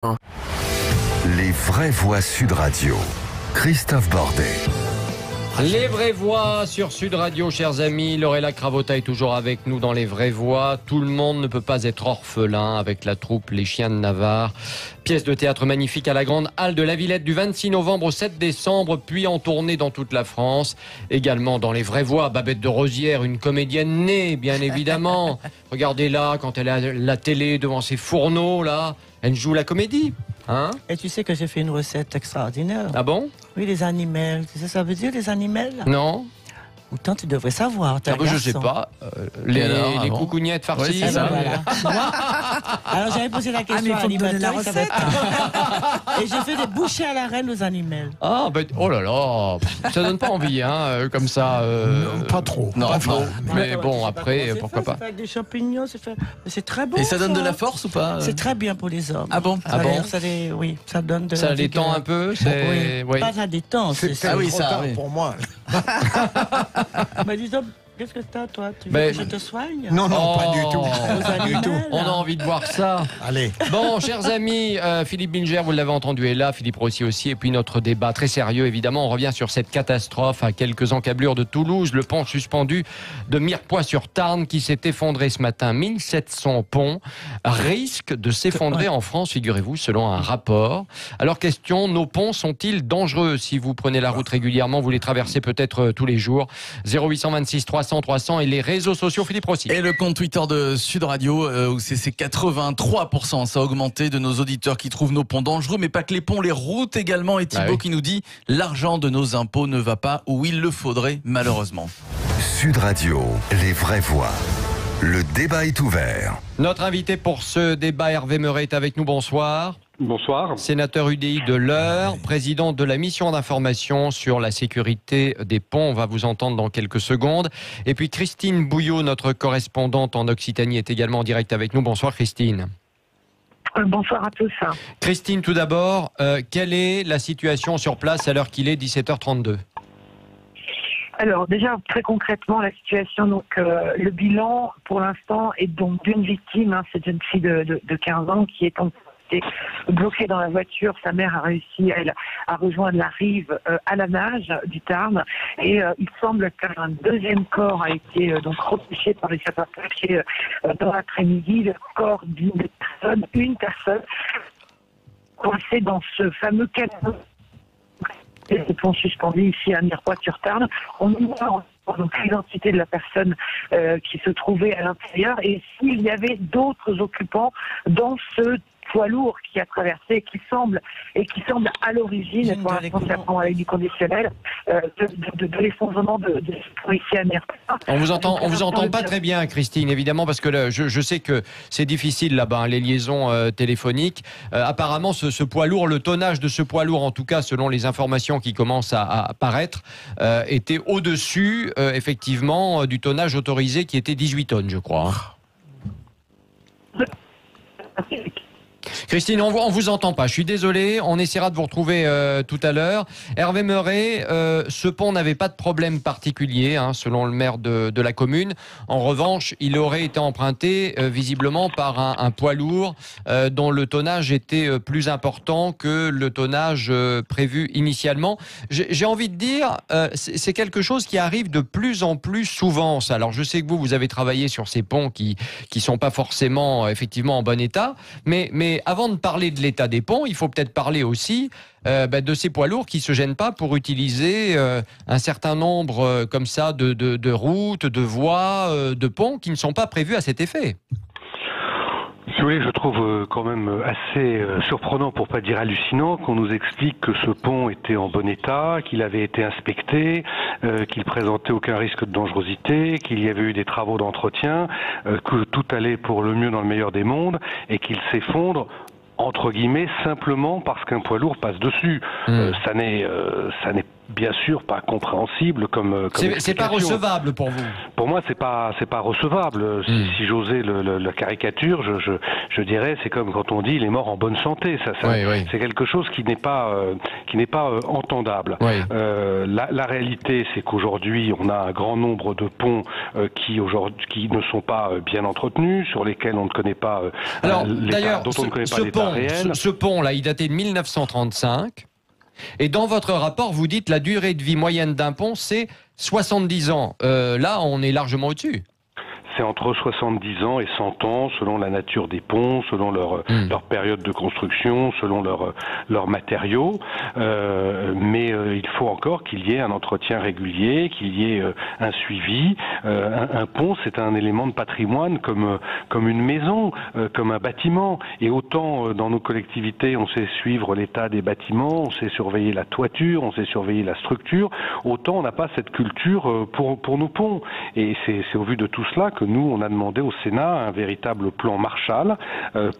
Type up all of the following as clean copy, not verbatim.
Les vraies voix Sud Radio. Christophe Bordet. Les vraies voix sur Sud Radio, chers amis. Lorella Cravota est toujours avec nous dans les vraies voix. Tout le monde ne peut pas être orphelin avec la troupe Les Chiens de Navarre. Pièce de théâtre magnifique à la Grande Halle de la Villette du 26 novembre au 7 décembre, puis en tournée dans toute la France. Également dans les vraies voix, Babette de Rosière, une comédienne née, bien évidemment. Regardez-la quand elle est à la télé devant ses fourneaux, là. Elle joue la comédie. Hein? Et tu sais que j'ai fait une recette extraordinaire. Ah bon? Oui, les animaux. Tu sais ça veut dire, les animaux? Non. Pourtant, tu devrais savoir. Ah bah, je sais pas. Les coucougnettes farcies. Ouais, c'est ça. Voilà. Alors, j'avais posé la question à l'animateur. Et j'ai fait des bouchées à la reine aux animaux. Ah, ben, oh là là. Ça donne pas envie, hein, comme ça. Non, pas trop. Non, pas trop. Mais bon, après, pourquoi pas. C'est fait avec des champignons, c'est très bon. Et ça donne de la force ou pas? C'est très bien pour les hommes. Ah bon? Ah bon? Oui, ça donne de la Ça détend un peu? Oui, pas ça détend. Ah oui, ça, pour moi. Mais dis donc, qu'est-ce que t'as, toi? Tu veux que je te soigne? Non, pas du tout. Du tout. On a envie de voir ça. Allez. Bon, chers amis, Philippe Bilger, vous l'avez entendu, est là, Philippe Rossi aussi, et puis notre débat très sérieux, évidemment. On revient sur cette catastrophe à quelques encablures de Toulouse, le pont suspendu de Mirepoix-sur-Tarn qui s'est effondré ce matin. 1700 ponts risquent de s'effondrer en France, figurez-vous, selon un rapport. Alors, question, nos ponts sont-ils dangereux? Si vous prenez la route régulièrement, vous les traversez peut-être tous les jours. 0826 300 et les réseaux sociaux, Philippe Rossi. Et le compte Twitter de Sud Radio, où c'est 83%, ça a augmenté, de nos auditeurs qui trouvent nos ponts dangereux, mais pas que les ponts, les routes également. Et Thibaut qui nous dit, l'argent de nos impôts ne va pas où il le faudrait, malheureusement. Sud Radio, les vraies voix. Le débat est ouvert. Notre invité pour ce débat, Hervé Meuret, est avec nous. Bonsoir. Bonsoir. Sénateur UDI de l'Eure, président de la mission d'information sur la sécurité des ponts. On va vous entendre dans quelques secondes. Et puis Christine Bouillot, notre correspondante en Occitanie, est également en direct avec nous. Bonsoir Christine. Bonsoir à tous. Christine, tout d'abord, quelle est la situation sur place à l'heure qu'il est 17h32 ? Alors déjà, très concrètement, la situation, donc le bilan pour l'instant est donc d'une victime, cette jeune fille de 15 ans qui est bloquée dans la voiture. Sa mère a réussi à rejoindre la rive à la nage du Tarn, et il semble qu'un deuxième corps a été donc repêché par les sapeurs-pompiers dans l'après-midi, le corps une personne coincée dans ce fameux canot. Les ponts suspendus ici à Mirepoix-sur-Tarn. On ignore donc l'identité de la personne qui se trouvait à l'intérieur et s'il y avait d'autres occupants dans ce poids lourd qui a traversé, qui semble à l'origine, pour l'instant c'est avec du conditionnel, de l'effondrement de ce pont ici à Mirepoix. On vous entend pas très bien, Christine, évidemment, parce que là, je sais que c'est difficile là-bas, les liaisons téléphoniques. Apparemment, ce poids lourd, le tonnage de ce poids lourd, en tout cas, selon les informations qui commencent à apparaître, était au-dessus, effectivement, du tonnage autorisé qui était 18 tonnes, je crois. Christine, on vous entend pas. Je suis désolé. On essaiera de vous retrouver tout à l'heure. Hervé Meuret, ce pont n'avait pas de problème particulier, selon le maire de la commune. En revanche, il aurait été emprunté visiblement par un poids lourd dont le tonnage était plus important que le tonnage prévu initialement. J'ai envie de dire, c'est quelque chose qui arrive de plus en plus souvent. Ça. Alors, je sais que vous avez travaillé sur ces ponts qui sont pas forcément effectivement en bon état, mais avant de parler de l'état des ponts, il faut peut-être parler aussi de ces poids lourds qui ne se gênent pas pour utiliser un certain nombre comme ça de routes, de voies, de ponts qui ne sont pas prévus à cet effet. Si vous voulez, je trouve quand même assez surprenant, pour pas dire hallucinant, qu'on nous explique que ce pont était en bon état, qu'il avait été inspecté, qu'il présentait aucun risque de dangerosité, qu'il y avait eu des travaux d'entretien, que tout allait pour le mieux dans le meilleur des mondes, et qu'il s'effondre entre guillemets simplement parce qu'un poids lourd passe dessus. Ça n'est bien sûr pas compréhensible comme c'est pas recevable pour vous? Pour moi, c'est pas recevable. Si j'osais la caricature, je dirais, c'est comme quand on dit il est mort en bonne santé. C'est quelque chose qui n'est pas entendable. La réalité, c'est qu'aujourd'hui, on a un grand nombre de ponts qui ne sont pas bien entretenus, sur lesquels on ne connaît pas. Alors d'ailleurs, ce pont là, il datait de 1935. Et dans votre rapport, vous dites la durée de vie moyenne d'un pont, c'est 70 ans. Là, on est largement au-dessus. C'est entre 70 ans et 100 ans, selon la nature des ponts, selon leur période de construction, selon leurs matériaux. Mais il faut encore qu'il y ait un entretien régulier, qu'il y ait un suivi. Un pont, c'est un élément de patrimoine comme une maison, comme un bâtiment. Et autant dans nos collectivités, on sait suivre l'état des bâtiments, on sait surveiller la toiture, on sait surveiller la structure, autant on n'a pas cette culture pour nos ponts. Et c'est au vu de tout cela que nous, on a demandé au Sénat un véritable plan Marshall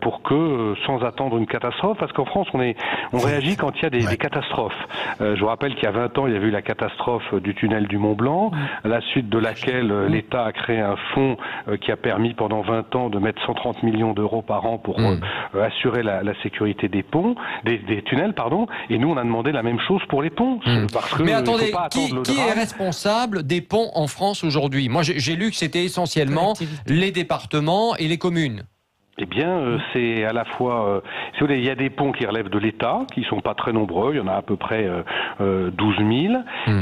pour que, sans attendre une catastrophe, parce qu'en France, on réagit quand il y a des catastrophes. Je vous rappelle qu'il y a 20 ans, il y a eu la catastrophe du tunnel du Mont Blanc, à la suite de laquelle l'État a créé un fonds qui a permis pendant 20 ans de mettre 130 millions d'euros par an pour assurer la sécurité des ponts, des tunnels, pardon. Et nous, on a demandé la même chose pour les ponts. Parce que mais attendez, qui est responsable des ponts en France aujourd'hui? Moi, j'ai lu que c'était essentiellement les départements et les communes. Eh bien, c'est à la fois... si vous voulez, il y a des ponts qui relèvent de l'État, qui ne sont pas très nombreux, il y en a à peu près 12 000,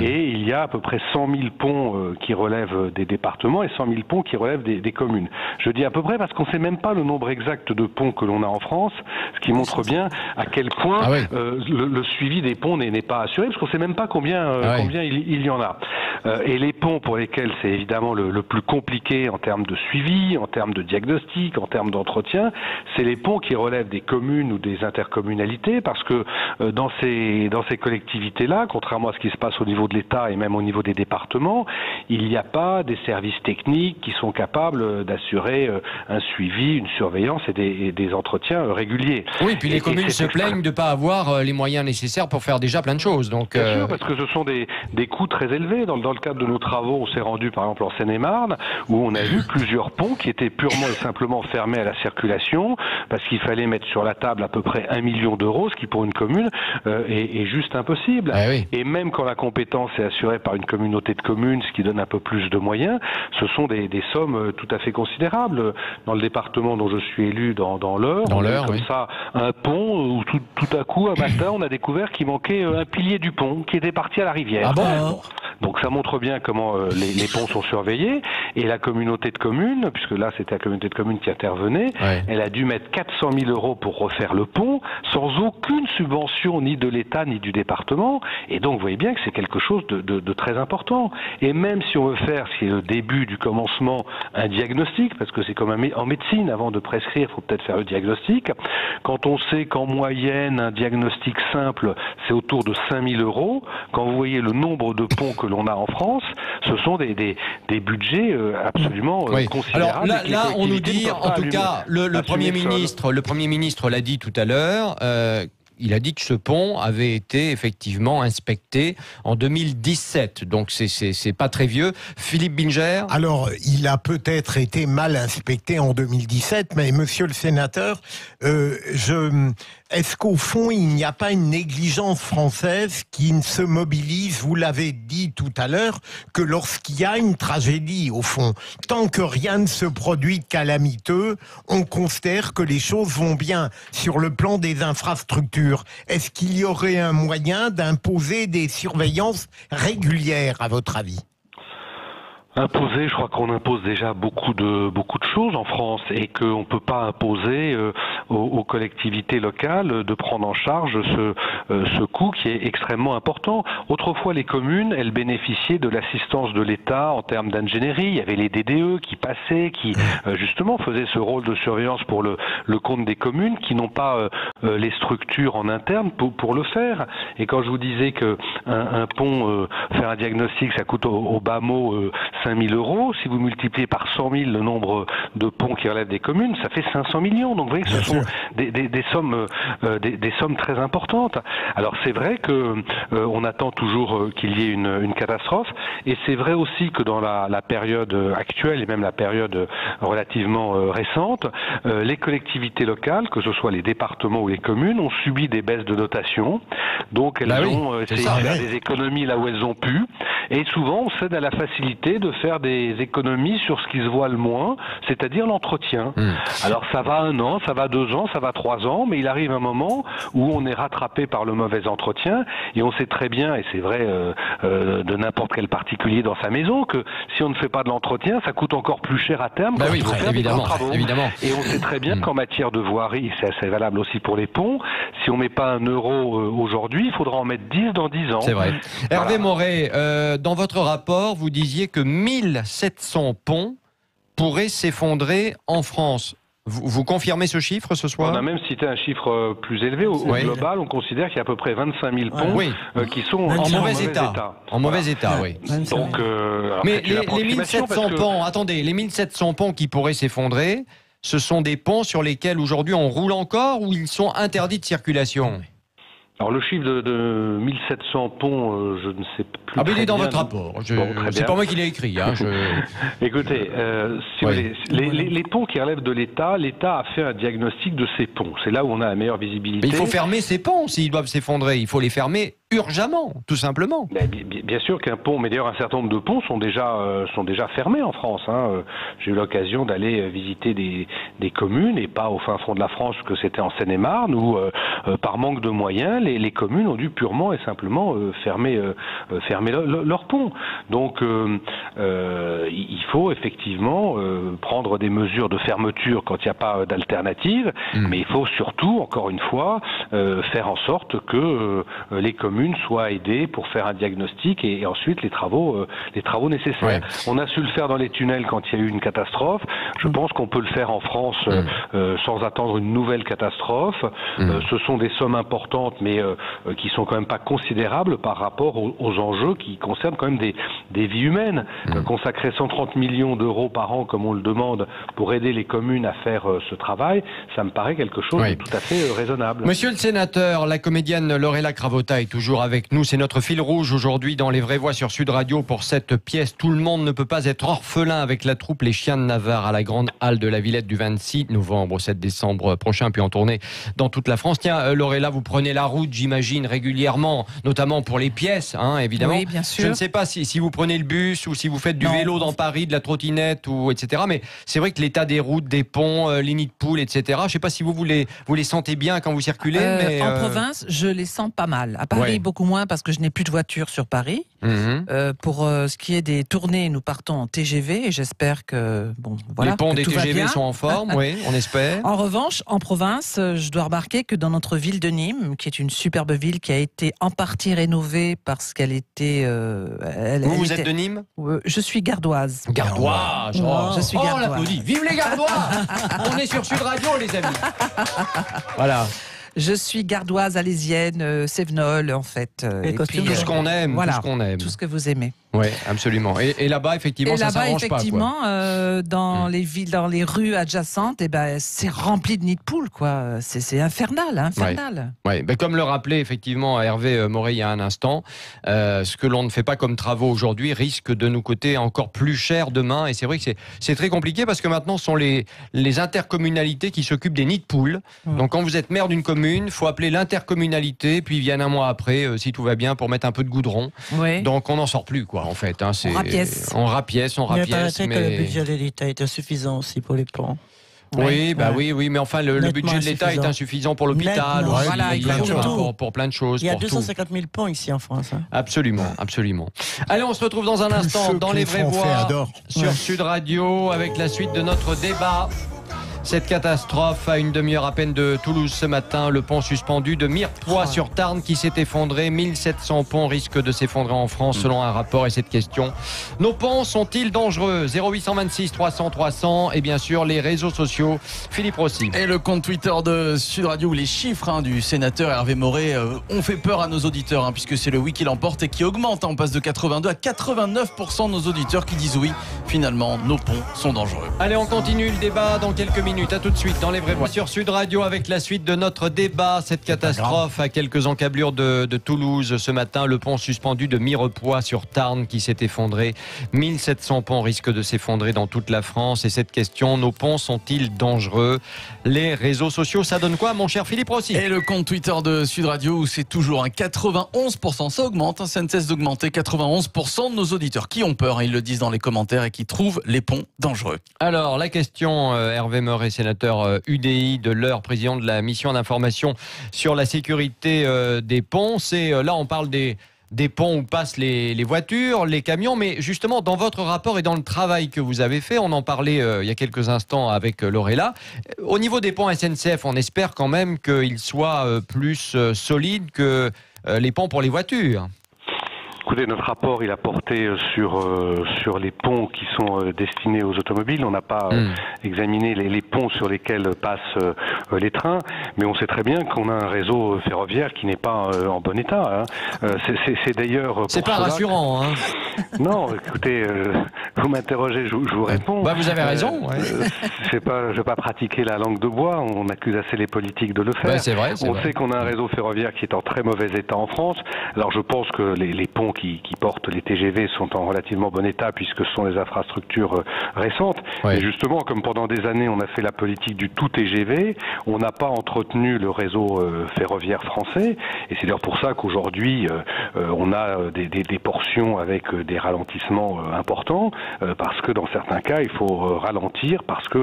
et il y a à peu près 100 000 ponts qui relèvent des départements et 100 000 ponts qui relèvent des communes. Je dis à peu près parce qu'on ne sait même pas le nombre exact de ponts que l'on a en France, ce qui montre bien à quel point le suivi des ponts n'est pas assuré, parce qu'on ne sait même pas combien il y en a. Et les ponts pour lesquels c'est évidemment le plus compliqué en termes de suivi, en termes de diagnostic, en termes d'entretien, c'est les ponts qui relèvent des communes ou des intercommunalités, parce que dans ces collectivités-là, contrairement à ce qui se passe au niveau de l'État et même au niveau des départements, il n'y a pas des services techniques qui sont capables d'assurer un suivi, une surveillance et des entretiens réguliers. Oui, puis les communes se plaignent de ne pas avoir les moyens nécessaires pour faire déjà plein de choses. Donc, bien sûr, parce que ce sont des coûts très élevés. Dans le cadre de nos travaux, on s'est rendu par exemple en Seine-et-Marne, où on a vu plusieurs ponts qui étaient purement et simplement fermés à la circulation, parce qu'il fallait mettre sur la table à peu près 1 million d'euros, ce qui pour une commune est juste impossible. Et même quand la compétence est assurée par une communauté de communes, ce qui donne un peu plus de moyens, ce sont des sommes tout à fait considérables. Dans le département dont je suis élu, dans l'Eure, comme ça, un pont où tout à coup, un matin, on a découvert qu'il manquait un pilier du pont qui était parti à la rivière. Donc ça montre bien comment les ponts sont surveillés, et la communauté de communes, puisque là c'était la communauté de communes qui intervenait, elle a dû mettre 400 000 euros pour refaire le pont, sans aucune subvention ni de l'État ni du département, et donc vous voyez bien que c'est quelque chose de très important. Et même si on veut faire, ce qui est le début du commencement, un diagnostic, parce que c'est comme en médecine, avant de prescrire, il faut peut-être faire le diagnostic, quand on sait qu'en moyenne, un diagnostic simple, c'est autour de 5 000 euros, quand vous voyez le nombre de ponts que l'on a en France, ce sont des budgets absolument considérables. Alors là on nous dit, en tout cas, le Premier ministre l'a dit tout à l'heure, il a dit que ce pont avait été effectivement inspecté en 2017, donc c'est pas très vieux. Philippe Binger? Alors, il a peut-être été mal inspecté en 2017, mais monsieur le sénateur, est-ce qu'au fond, il n'y a pas une négligence française qui ne se mobilise, vous l'avez dit tout à l'heure, que lorsqu'il y a une tragédie, au fond, tant que rien ne se produit de calamiteux, on considère que les choses vont bien sur le plan des infrastructures. Est-ce qu'il y aurait un moyen d'imposer des surveillances régulières, à votre avis ? Imposer, je crois qu'on impose déjà beaucoup de choses en France, et qu'on ne peut pas imposer aux collectivités locales de prendre en charge ce coût qui est extrêmement important. Autrefois, les communes, elles bénéficiaient de l'assistance de l'État en termes d'ingénierie. Il y avait les DDE qui passaient, qui justement faisaient ce rôle de surveillance pour le compte des communes, qui n'ont pas les structures en interne pour le faire. Et quand je vous disais que un pont, faire un diagnostic, ça coûte au bas mot 5 25 000 euros. Si vous multipliez par 100 000 le nombre de ponts qui relèvent des communes, ça fait 500 millions. Donc vous voyez que ce sont des sommes très importantes. Alors c'est vrai que on attend toujours qu'il y ait une catastrophe, et c'est vrai aussi que dans la période actuelle et même la période relativement récente, les collectivités locales, que ce soit les départements ou les communes, ont subi des baisses de dotation. Donc elles ont essayé de faire des économies là où elles ont pu, et souvent on cède à la facilité de faire des économies sur ce qui se voit le moins, c'est-à-dire l'entretien. Alors ça va 1 an, ça va 2 ans, ça va 3 ans, mais il arrive un moment où on est rattrapé par le mauvais entretien, et on sait très bien, et c'est vrai de n'importe quel particulier dans sa maison, que si on ne fait pas de l'entretien, ça coûte encore plus cher à terme quand il faut faire des grands travaux. Et on sait très bien qu'en matière de voirie, c'est assez valable aussi pour les ponts, si on met pas 1 euro aujourd'hui, il faudra en mettre 10 dans 10 ans. C'est vrai. Voilà. Hervé Moret, dans votre rapport, vous disiez que 1700 ponts pourraient s'effondrer en France. Vous confirmez ce chiffre ce soir? On a même cité un chiffre plus élevé. Au global, on considère qu'il y a à peu près 25 000 ponts qui sont en mauvais état. En mauvais état, oui. Donc, mais les 1700 ponts, attendez, les 1700 ponts qui pourraient s'effondrer, ce sont des ponts sur lesquels aujourd'hui on roule encore ou ils sont interdits de circulation? Alors le chiffre de 1700 ponts, je ne sais plus. Ah, mais il est dans votre rapport. C'est pas moi qui l'ai écrit. Hein, Écoutez, si vous voulez, les ponts qui relèvent de l'État, l'État a fait un diagnostic de ces ponts. C'est là où on a la meilleure visibilité. Mais il faut fermer ces ponts s'ils doivent s'effondrer. Il faut les fermer urgemment, tout simplement. Bien sûr qu'un pont, mais d'ailleurs un certain nombre de ponts sont déjà fermés en France. Hein. J'ai eu l'occasion d'aller visiter des communes, et pas au fin fond de la France, que c'était en Seine-et-Marne, où par manque de moyens, les communes ont dû purement et simplement fermer leurs ponts. Donc il faut effectivement prendre des mesures de fermeture quand il n'y a pas d'alternative, mais il faut surtout, encore une fois, faire en sorte que les communes soient aidées pour faire un diagnostic et ensuite les travaux nécessaires. On a su le faire dans les tunnels quand il y a eu une catastrophe. Je pense qu'on peut le faire en France sans attendre une nouvelle catastrophe. Ce sont des sommes importantes, mais qui sont quand même pas considérables par rapport aux enjeux qui concernent quand même des vies humaines. Consacrer 130 millions d'euros par an, comme on le demande, pour aider les communes à faire ce travail, ça me paraît quelque chose de tout à fait raisonnable. Monsieur le sénateur, la comédienne Lorella Cravota est toujours avec nous. C'est notre fil rouge aujourd'hui dans Les Vraies Voix sur Sud Radio pour cette pièce. Tout le monde ne peut pas être orphelin, avec la troupe Les Chiens de Navarre à la Grande Halle de la Villette du 26 novembre au 7 décembre prochain, puis en tournée dans toute la France. Tiens, Lorella, vous prenez la route, j'imagine, régulièrement, notamment pour les pièces, hein, évidemment. Oui, bien sûr. Je ne sais pas si vous prenez le bus ou si vous faites du vélo dans Paris, de la trottinette, etc. Mais c'est vrai que l'état des routes, des ponts, les nids de poules, etc. Je ne sais pas si vous les sentez bien quand vous circulez. Mais en province, je les sens pas mal. À Paris, beaucoup moins, parce que je n'ai plus de voiture sur Paris. Pour ce qui est des tournées, nous partons en TGV et j'espère que les ponts des TGV sont en forme, oui, on espère. En revanche, en province, je dois remarquer que dans notre ville de Nîmes, qui est une superbe ville qui a été en partie rénovée parce qu'elle était... vous êtes de Nîmes? Je suis gardoise. Gardoise. Je suis gardoise. Vive les Gardois. On est sur Sud Radio, les amis. Voilà. Je suis gardoise, alésienne, sévenole, en fait. Et puis, tout ce qu'on aime, voilà, tout ce qu'on aime. Tout ce que vous aimez. Oui, absolument. Et là-bas, effectivement, ça s'arrange pas. Dans les villes, dans les rues adjacentes, c'est rempli de nids de poules, quoi. C'est infernal, infernal. Ouais. Comme le rappelait effectivement Hervé Moret il y a un instant, ce que l'on ne fait pas comme travaux aujourd'hui risque de nous coûter encore plus cher demain. Et c'est vrai que c'est très compliqué parce que maintenant, ce sont les intercommunalités qui s'occupent des nids de poules. Donc, quand vous êtes maire d'une commune, il faut appeler l'intercommunalité, puis ils viennent un mois après, si tout va bien, pour mettre un peu de goudron. Donc, on n'en sort plus, quoi. En fait, hein, on rapièce. Il paraît que le budget de l'État est insuffisant aussi pour les ponts. Oui, mais enfin, le budget de l'État est insuffisant pour l'hôpital, pour plein de choses. Il y a 250 000 ponts ici en France. Hein. Absolument. Allez, on se retrouve dans un instant dans Les Vraies Voix sur Sud Radio avec la suite de notre débat. Cette catastrophe à une demi-heure à peine de Toulouse ce matin, le pont suspendu de Mirepoix-sur-Tarn qui s'est effondré. 1700 ponts risquent de s'effondrer en France selon un rapport. Et cette question, nos ponts sont-ils dangereux? 0826 300 300 et bien sûr les réseaux sociaux. Philippe Rossi. Et le compte Twitter de Sud Radio où les chiffres du sénateur Hervé Maurey ont fait peur à nos auditeurs puisque c'est le oui qui l'emporte et qui augmente. On passe de 82 à 89% de nos auditeurs qui disent oui. Finalement, nos ponts sont dangereux. Allez, on continue le débat dans quelques minutes. À tout de suite dans les vraies voix sur Sud Radio avec la suite de notre débat. Cette catastrophe à quelques encablures de Toulouse ce matin, le pont suspendu de Mirepoix-sur-Tarn qui s'est effondré. 1700 ponts risquent de s'effondrer dans toute la France. Et cette question, nos ponts sont-ils dangereux? Les réseaux sociaux, ça donne quoi, mon cher Philippe Rossi? Et le compte Twitter de Sud Radio où c'est toujours un 91%, ça augmente, ça ne cesse d'augmenter. 91% de nos auditeurs qui ont peur, ils le disent dans les commentaires et qui trouvent les ponts dangereux. Alors, la question, Hervé Maurey, sénateur UDI de l'Eure, président de la mission d'information sur la sécurité des ponts, c'est là on parle des ponts où passent les voitures, les camions, mais justement dans votre rapport et dans le travail que vous avez fait, on en parlait il y a quelques instants avec Lorella, au niveau des ponts SNCF, on espère quand même qu'ils soient plus solides que les ponts pour les voitures. Écoutez, notre rapport, il a porté sur les ponts qui sont destinés aux automobiles. On n'a pas examiné les ponts sur lesquels passent les trains, mais on sait très bien qu'on a un réseau ferroviaire qui n'est pas en bon état. C'est d'ailleurs... C'est pas rassurant, hein. Non, écoutez, vous m'interrogez, je vous réponds. Bah, vous avez raison. Ouais. Je vais pas pratiquer la langue de bois, on accuse assez les politiques de le faire. Ouais, c'est vrai, on sait qu'on a un réseau ferroviaire qui est en très mauvais état en France. Alors je pense que les ponts qui portent les TGV sont en relativement bon état puisque ce sont des infrastructures récentes. Ouais. Et justement, comme pendant des années on a fait la politique du tout TGV, on n'a pas entretenu le réseau ferroviaire français. Et c'est d'ailleurs pour ça qu'aujourd'hui on a des portions avec des ralentissements importants parce que dans certains cas il faut ralentir parce que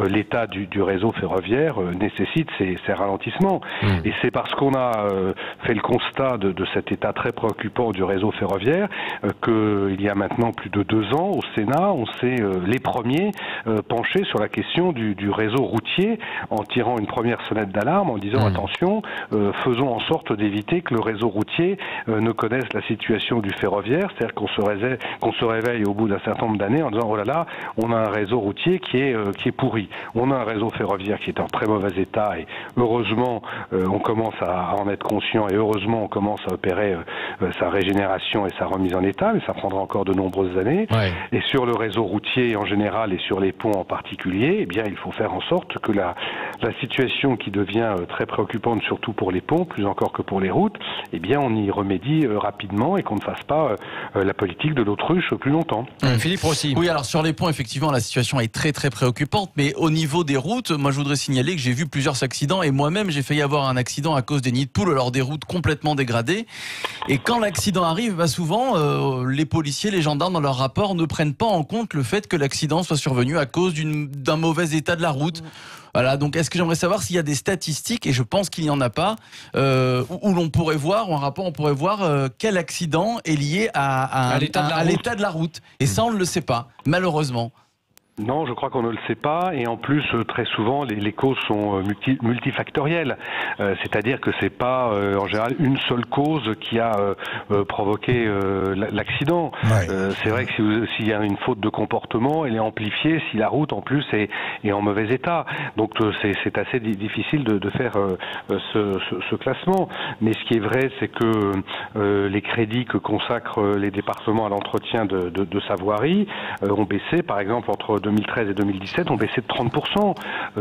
l'état du réseau ferroviaire nécessite ces ralentissements. Et c'est parce qu'on a fait le constat de cet état très préoccupant du réseau ferroviaire qu'il y a maintenant plus de 2 ans au Sénat, on s'est les premiers penchés sur la question du réseau routier en tirant une première sonnette d'alarme en disant attention, faisons en sorte d'éviter que le réseau routier ne connaisse la situation du ferroviaire, c'est-à-dire qu'on se réveille au bout d'un certain nombre d'années en disant oh là là, on a un réseau routier qui est pourri, on a un réseau ferroviaire qui est en très mauvais état et heureusement on commence à en être conscient et heureusement on commence à opérer sa régénération et sa remise en état, mais ça prendra encore de nombreuses années. Ouais. Et sur le réseau routier en général et sur les ponts en particulier, eh bien il faut faire en sorte que la situation qui devient très préoccupante, surtout pour les ponts, plus encore que pour les routes, eh bien on y remédie rapidement et qu'on ne fasse pas la politique de l'autruche plus longtemps. Philippe Rossi. Oui, alors sur les ponts, effectivement, la situation est très très préoccupante, mais au niveau des routes, moi je voudrais signaler que j'ai vu plusieurs accidents et moi-même j'ai failli avoir un accident à cause des nids de poules lors des routes complètement dégradées. Et quand l'accident arrive, bah souvent les policiers, les gendarmes dans leur rapport ne prennent pas en compte le fait que l'accident soit survenu à cause d'un mauvais état de la route. Voilà, donc est-ce que j'aimerais savoir s'il y a des statistiques, et je pense qu'il n'y en a pas, où l'on pourrait voir, ou un rapport, on pourrait voir quel accident est lié à l'état de la route. Et ça, on ne le sait pas, malheureusement. Non, je crois qu'on ne le sait pas, et en plus très souvent les causes sont multifactorielles, c'est-à-dire que c'est pas en général une seule cause qui a provoqué l'accident. Ouais. C'est vrai que s'il y a une faute de comportement, elle est amplifiée si la route en plus est en mauvais état. Donc c'est assez difficile de faire ce classement. Mais ce qui est vrai, c'est que les crédits que consacrent les départements à l'entretien de sa voirie ont baissé, par exemple entre 2013 et 2017 ont baissé de 30%,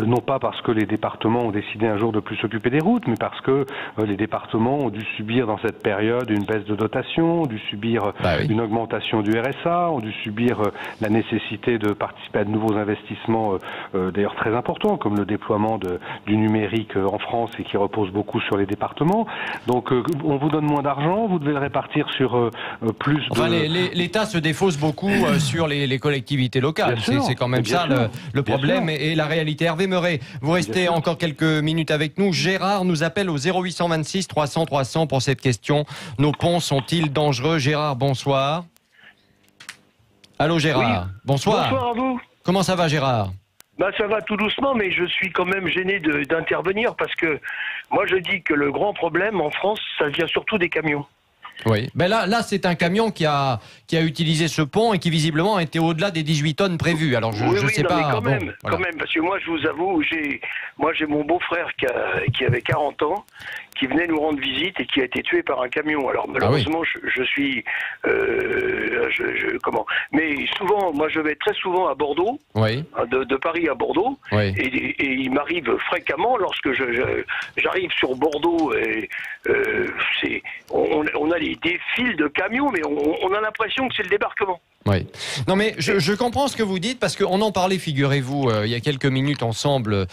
non pas parce que les départements ont décidé un jour de plus s'occuper des routes, mais parce que les départements ont dû subir dans cette période une baisse de dotation, ont dû subir une augmentation du RSA, ont dû subir la nécessité de participer à de nouveaux investissements d'ailleurs très importants, comme le déploiement du numérique en France et qui repose beaucoup sur les départements. Donc on vous donne moins d'argent, vous devez le répartir sur plus de... Enfin, l'État se défausse beaucoup sur les collectivités locales. C'est quand même ça le problème et la réalité. Hervé Maurey, vous restez encore quelques minutes avec nous. Gérard nous appelle au 0826 300 300 pour cette question. Nos ponts sont-ils dangereux? Gérard, bonsoir. Allô Gérard. Oui. Bonsoir. Bonsoir à vous. Comment ça va Gérard? Bah ça va tout doucement, mais je suis quand même gêné d'intervenir parce que moi je dis que le grand problème en France, ça vient surtout des camions. Oui, ben là c'est un camion qui a utilisé ce pont et qui visiblement a été au-delà des 18 tonnes prévues. Alors je sais pas. Mais quand même, parce que moi je vous avoue, j'ai mon beau-frère qui avait 40 ans, qui venait nous rendre visite et qui a été tué par un camion. Alors malheureusement, je suis comment. Mais souvent, moi je vais très souvent à Bordeaux, de Paris à Bordeaux, et il m'arrive fréquemment lorsque j'arrive sur Bordeaux et on a des files de camions, mais on a l'impression que c'est le débarquement. Oui. Non mais je comprends ce que vous dites parce qu'on en parlait, figurez-vous, il y a quelques minutes ensemble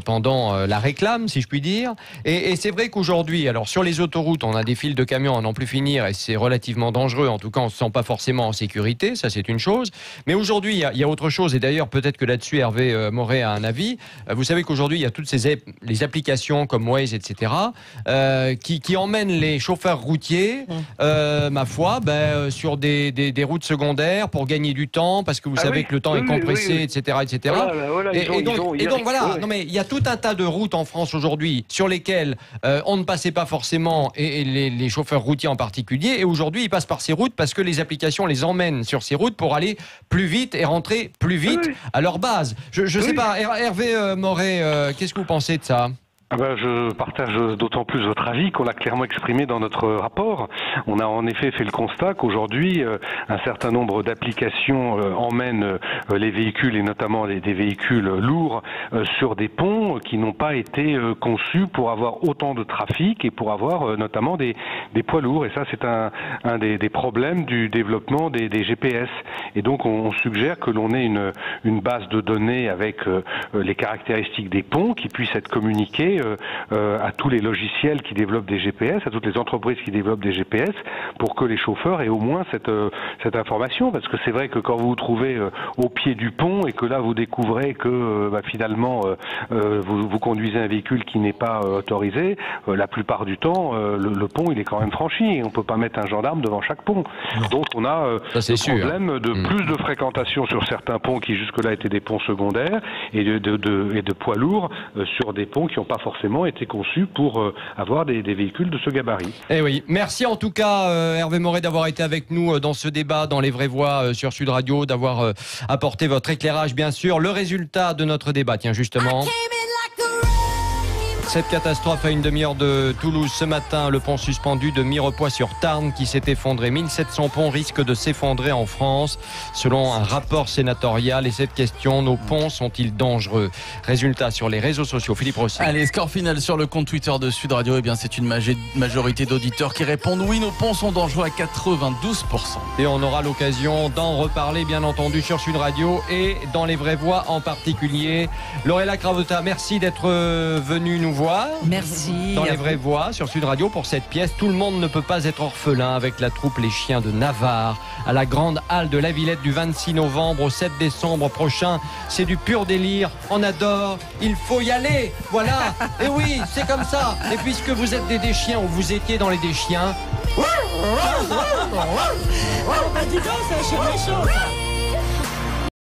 pendant la réclame, si je puis dire. Et c'est vrai qu'aujourd'hui, alors sur les autoroutes, on a des files de camions à n'en plus finir et c'est relativement dangereux. En tout cas, on se sent pas forcément en sécurité, ça c'est une chose. Mais aujourd'hui, il y a autre chose. Et d'ailleurs, peut-être que là-dessus, Hervé Moret a un avis. Vous savez qu'aujourd'hui, il y a toutes les applications comme Waze, etc., qui emmènent les chauffeurs routiers, ma foi, sur des routes secondaires pour gagner du temps, parce que vous savez que le temps est compressé, etc., etc. Et donc voilà, non mais il y a tout un tas de routes en France aujourd'hui sur lesquelles on ne passait pas forcément, et les chauffeurs routiers en particulier, et aujourd'hui ils passent par ces routes parce que les applications les emmènent sur ces routes pour aller plus vite et rentrer plus vite à leur base. Je sais pas, Hervé Moret, qu'est-ce que vous pensez de ça ? Je partage d'autant plus votre avis qu'on l'a clairement exprimé dans notre rapport. On a en effet fait le constat qu'aujourd'hui, un certain nombre d'applications emmènent les véhicules, et notamment des véhicules lourds, sur des ponts qui n'ont pas été conçus pour avoir autant de trafic et pour avoir notamment des poids lourds. Et ça, c'est un des problèmes du développement des GPS. Et donc, on suggère que l'on ait une base de données avec les caractéristiques des ponts qui puissent être communiquées à tous les logiciels qui développent des GPS, à toutes les entreprises qui développent des GPS, pour que les chauffeurs aient au moins cette information. Parce que c'est vrai que quand vous vous trouvez au pied du pont et que là vous découvrez que finalement vous conduisez un véhicule qui n'est pas autorisé, la plupart du temps le pont il est quand même franchi et on peut pas mettre un gendarme devant chaque pont. Donc on a le problème de plus de fréquentation sur certains ponts qui jusque-là étaient des ponts secondaires et de poids lourds sur des ponts qui n'ont pas forcément été conçus pour avoir des véhicules de ce gabarit. Eh oui, merci en tout cas Hervé Moret d'avoir été avec nous dans ce débat dans Les Vraies Voix sur Sud Radio, d'avoir apporté votre éclairage bien sûr. Le résultat de notre débat, tiens justement. Cette catastrophe à une demi-heure de Toulouse ce matin, le pont suspendu de Mirepoix-sur-Tarn qui s'est effondré. 1700 ponts risquent de s'effondrer en France selon un rapport sénatorial. Et cette question, nos ponts sont-ils dangereux? Résultat sur les réseaux sociaux. Philippe Rossi. Allez, score final sur le compte Twitter de Sud Radio. Eh bien, c'est une majorité d'auditeurs qui répondent oui, nos ponts sont dangereux à 92%. Et on aura l'occasion d'en reparler, bien entendu, sur Sud Radio et dans Les Vraies Voix en particulier. Lorella Cravota, merci d'être venue nous voir. Merci. Dans Les Vraies Voix sur Sud Radio pour cette pièce. Tout le monde ne peut pas être orphelin, avec la troupe Les Chiens de Navarre à la Grande Halle de la Villette du 26 novembre au 7 décembre prochain. C'est du pur délire. On adore. Il faut y aller. Voilà. Et oui, c'est comme ça. Et puisque vous êtes des déchiens ou vous étiez dans les déchiens. Dis donc, c'est un chien méchant.